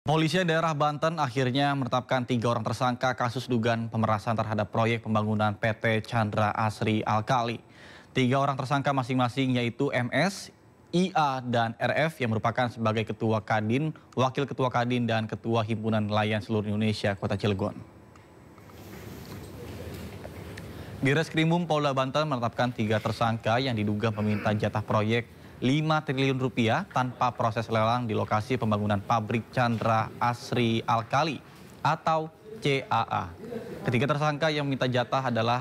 Polisi daerah Banten akhirnya menetapkan 3 orang tersangka kasus dugaan pemerasan terhadap proyek pembangunan PT Chandra Asri Alkali. 3 orang tersangka masing-masing yaitu MS, IA, dan RF yang merupakan sebagai Ketua Kadin, Wakil Ketua Kadin, dan Ketua Himpunan Nelayan Seluruh Indonesia Kota Cilegon. Di Reskrimum Polda Banten menetapkan 3 tersangka yang diduga meminta jatah proyek 5 triliun rupiah tanpa proses lelang di lokasi pembangunan pabrik Chandra Asri Alkali atau CAA. Ketiga tersangka yang meminta jatah adalah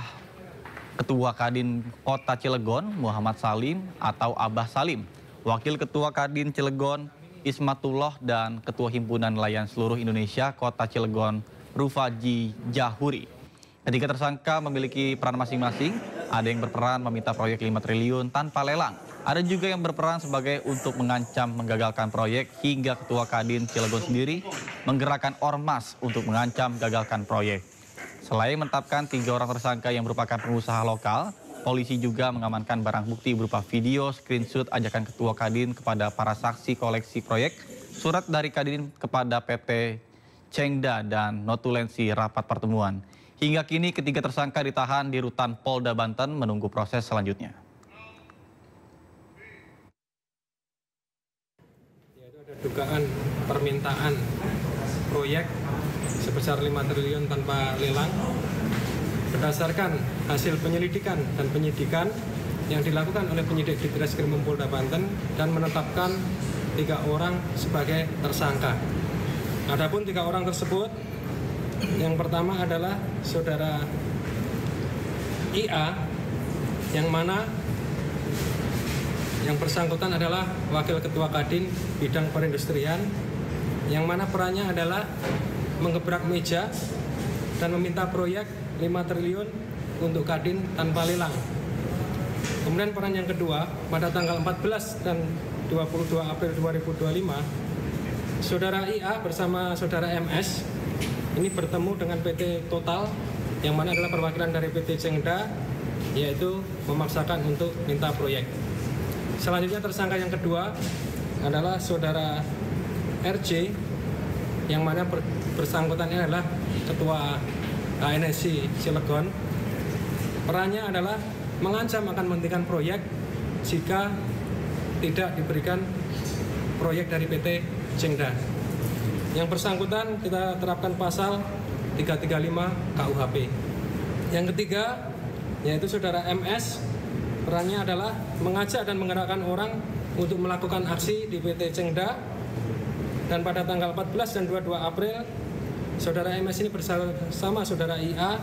Ketua Kadin Kota Cilegon Muhammad Salim atau Abah Salim, Wakil Ketua Kadin Cilegon Ismatullah, dan Ketua Himpunan Nelayan Seluruh Indonesia Kota Cilegon Rufaji Jahuri. Ketiga tersangka memiliki peran masing-masing. Ada yang berperan meminta proyek 5 triliun tanpa lelang. Ada juga yang berperan sebagai untuk mengancam menggagalkan proyek, hingga Ketua Kadin Cilegon sendiri menggerakkan ormas untuk mengancam gagalkan proyek. Selain menetapkan 3 orang tersangka yang merupakan pengusaha lokal, polisi juga mengamankan barang bukti berupa video, screenshot ajakan Ketua Kadin kepada para saksi koleksi proyek, surat dari Kadin kepada PT Cengda, dan notulensi rapat pertemuan. Hingga kini ketiga tersangka ditahan di Rutan Polda Banten menunggu proses selanjutnya. Ada dugaan permintaan proyek sebesar 5 triliun tanpa lelang berdasarkan hasil penyelidikan dan penyidikan yang dilakukan oleh penyidik di Reskrimum Polda Banten dan menetapkan 3 orang sebagai tersangka. Adapun 3 orang tersebut, yang pertama adalah saudara IA, yang mana yang bersangkutan adalah Wakil Ketua Kadin Bidang Perindustrian, yang mana perannya adalah menggebrak meja dan meminta proyek 5 triliun untuk Kadin tanpa lelang. Kemudian peran yang kedua, pada tanggal 14 dan 22 April 2025, saudara IA bersama saudara MS ini bertemu dengan PT Total, yang mana adalah perwakilan dari PT Cengda, yaitu memaksakan untuk minta proyek. Selanjutnya tersangka yang kedua adalah saudara RJ, yang mana bersangkutan adalah Ketua KNSI Cilegon. Perannya adalah mengancam akan menghentikan proyek jika tidak diberikan proyek dari PT Cengda. Yang bersangkutan kita terapkan pasal 335 KUHP. Yang ketiga yaitu saudara MS, perannya adalah mengajak dan menggerakkan orang untuk melakukan aksi di PT Cengda. Dan pada tanggal 14 dan 22 April, saudara MS ini bersama saudara IA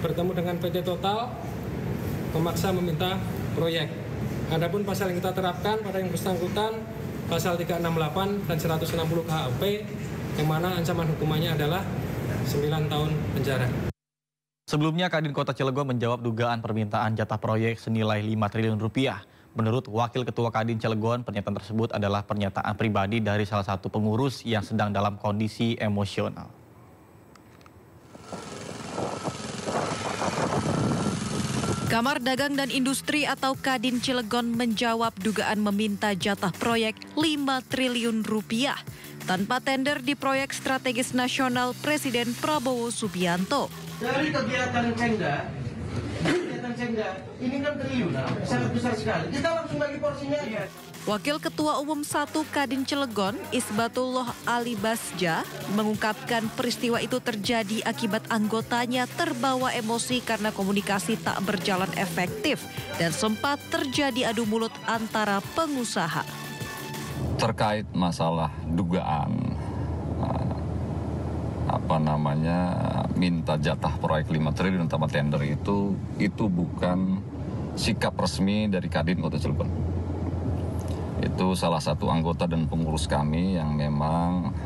bertemu dengan PT Total, memaksa meminta proyek. Adapun pasal yang kita terapkan pada yang bersangkutan, pasal 368 dan 160 KUHP, yang mana ancaman hukumannya adalah 9 tahun penjara. Sebelumnya, Kadin Kota Cilegon menjawab dugaan permintaan jatah proyek senilai 5 triliun rupiah. Menurut Wakil Ketua Kadin Cilegon, pernyataan tersebut adalah pernyataan pribadi dari salah satu pengurus yang sedang dalam kondisi emosional. Kamar Dagang dan Industri atau Kadin Cilegon menjawab dugaan meminta jatah proyek 5 triliun rupiah tanpa tender di proyek strategis nasional Presiden Prabowo Subianto. Dari kegiatan Cengda ini kan triliunan, sangat besar sekali. Kita langsung bagi porsinya aja. Wakil Ketua Umum 1 Kadin Cilegon, Isbatullah Ali Basja, mengungkapkan peristiwa itu terjadi akibat anggotanya terbawa emosi karena komunikasi tak berjalan efektif dan sempat terjadi adu mulut antara pengusaha. Terkait masalah dugaan minta jatah proyek 5 triliun tanpa tender itu bukan sikap resmi dari Kadin Kota Cilegon. Itu salah satu anggota dan pengurus kami yang memang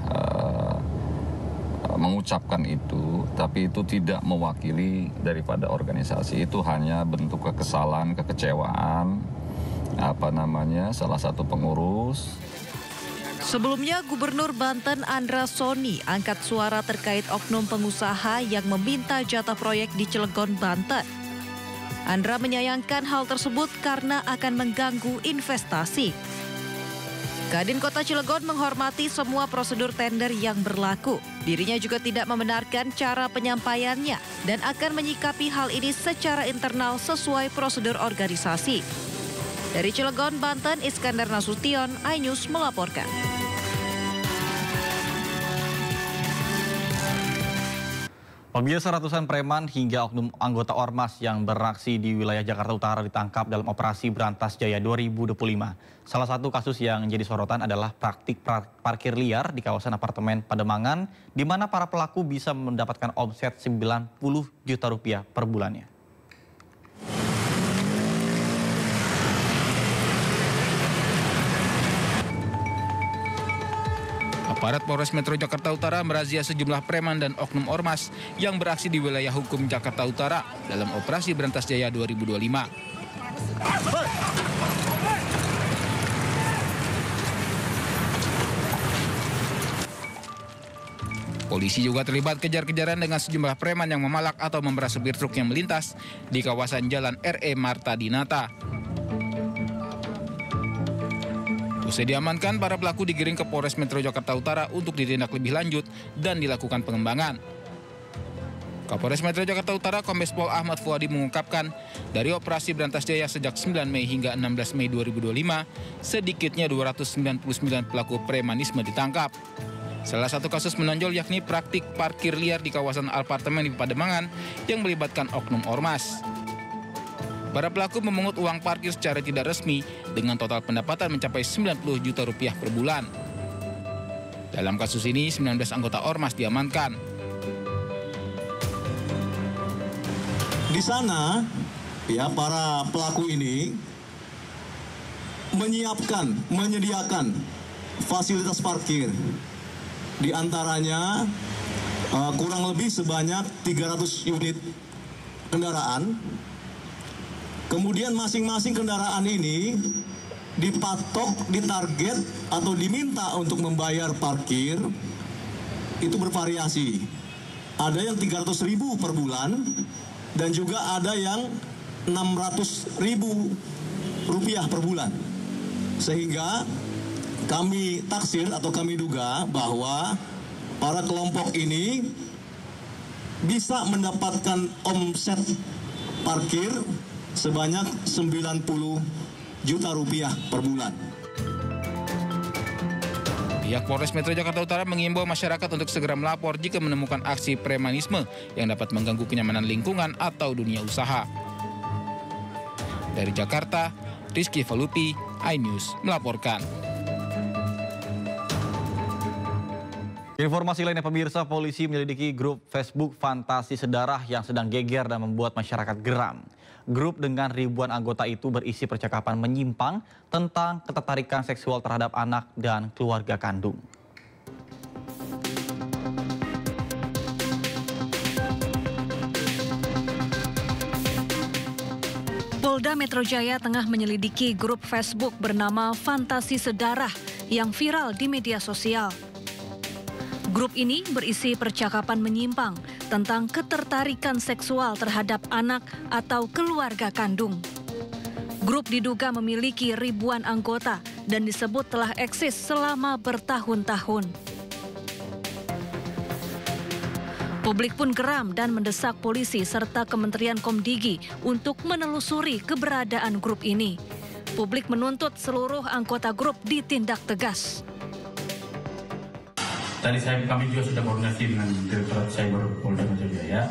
mengucapkan itu, tapi itu tidak mewakili daripada organisasi. Itu hanya bentuk kekesalan, kekecewaan, salah satu pengurus. Sebelumnya, Gubernur Banten Andra Soni angkat suara terkait oknum pengusaha yang meminta jatah proyek di Cilegon, Banten. Andra menyayangkan hal tersebut karena akan mengganggu investasi. Kadin Kota Cilegon menghormati semua prosedur tender yang berlaku. Dirinya juga tidak membenarkan cara penyampaiannya dan akan menyikapi hal ini secara internal sesuai prosedur organisasi. Dari Cilegon, Banten, Iskandar Nasution, iNews melaporkan. Pemirsa, ratusan preman hingga oknum anggota Ormas yang beraksi di wilayah Jakarta Utara ditangkap dalam operasi Berantas Jaya 2025. Salah satu kasus yang jadi sorotan adalah praktik parkir liar di kawasan apartemen Pademangan, di mana para pelaku bisa mendapatkan omset 90 juta rupiah per bulannya. Aparat Polres Metro Jakarta Utara merazia sejumlah preman dan oknum ormas yang beraksi di wilayah hukum Jakarta Utara dalam operasi Berantas Jaya 2025. Polisi juga terlibat kejar-kejaran dengan sejumlah preman yang memalak atau memeras supir truk yang melintas di kawasan Jalan R.E. Marta Dinata. Usai diamankan, para pelaku digiring ke Polres Metro Jakarta Utara untuk ditindak lebih lanjut dan dilakukan pengembangan. Kapolres Metro Jakarta Utara Kombes Pol Ahmad Fuadi mengungkapkan, dari operasi Berantas Jaya sejak 9 Mei hingga 16 Mei 2025, sedikitnya 299 pelaku premanisme ditangkap. Salah satu kasus menonjol yakni praktik parkir liar di kawasan apartemen di Pademangan yang melibatkan oknum ormas. Para pelaku memungut uang parkir secara tidak resmi dengan total pendapatan mencapai 90 juta rupiah per bulan. Dalam kasus ini, 19 anggota ormas diamankan. Di sana, ya, para pelaku ini menyediakan fasilitas parkir. Di antaranya kurang lebih sebanyak 300 unit kendaraan. Kemudian masing-masing kendaraan ini dipatok, ditarget atau diminta untuk membayar parkir itu bervariasi. Ada yang 300.000 per bulan dan juga ada yang 600.000 rupiah per bulan. Sehingga kami taksir atau kami duga bahwa para kelompok ini bisa mendapatkan omset parkir sebanyak 90 juta rupiah per bulan. Pihak Polres Metro Jakarta Utara mengimbau masyarakat untuk segera melapor jika menemukan aksi premanisme yang dapat mengganggu kenyamanan lingkungan atau dunia usaha. Dari Jakarta, Rizky Falupi, iNews melaporkan. Informasi lainnya, pemirsa, polisi menyelidiki grup Facebook Fantasi Sedarah yang sedang geger dan membuat masyarakat geram. Grup dengan ribuan anggota itu berisi percakapan menyimpang tentang ketertarikan seksual terhadap anak dan keluarga kandung. Polda Metro Jaya tengah menyelidiki grup Facebook bernama Fantasi Sedarah yang viral di media sosial. Grup ini berisi percakapan menyimpang tentang ketertarikan seksual terhadap anak atau keluarga kandung. Grup diduga memiliki ribuan anggota dan disebut telah eksis selama bertahun-tahun. Publik pun geram dan mendesak polisi serta Kementerian Komdigi untuk menelusuri keberadaan grup ini. Publik menuntut seluruh anggota grup ditindak tegas. Tadi kami juga sudah koordinasi dengan Direktorat Cyber Polda Metro Jaya,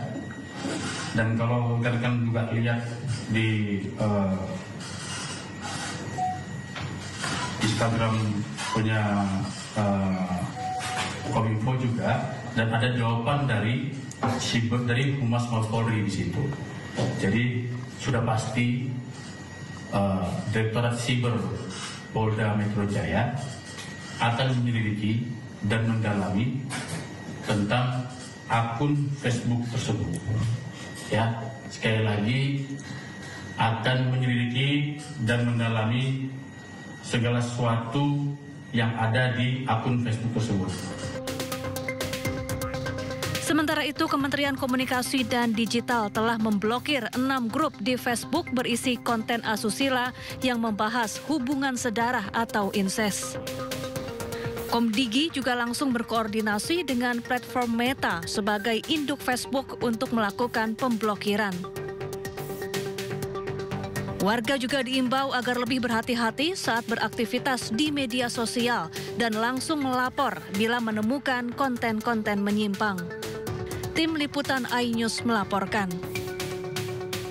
dan kalau rekan juga lihat di Instagram punya Kominfo juga, dan ada jawaban dari Humas Mabes Polri di situ. Jadi sudah pasti Direktorat Cyber Polda Metro Jaya akan menyelidiki dan mendalami tentang akun Facebook tersebut. Ya, sekali lagi akan menyelidiki dan mendalami segala sesuatu yang ada di akun Facebook tersebut. Sementara itu, Kementerian Komunikasi dan Digital telah memblokir 6 grup di Facebook berisi konten asusila yang membahas hubungan sedarah atau insest. Komdigi juga langsung berkoordinasi dengan platform Meta sebagai induk Facebook untuk melakukan pemblokiran. Warga juga diimbau agar lebih berhati-hati saat beraktivitas di media sosial dan langsung melapor bila menemukan konten-konten menyimpang. Tim Liputan iNews melaporkan.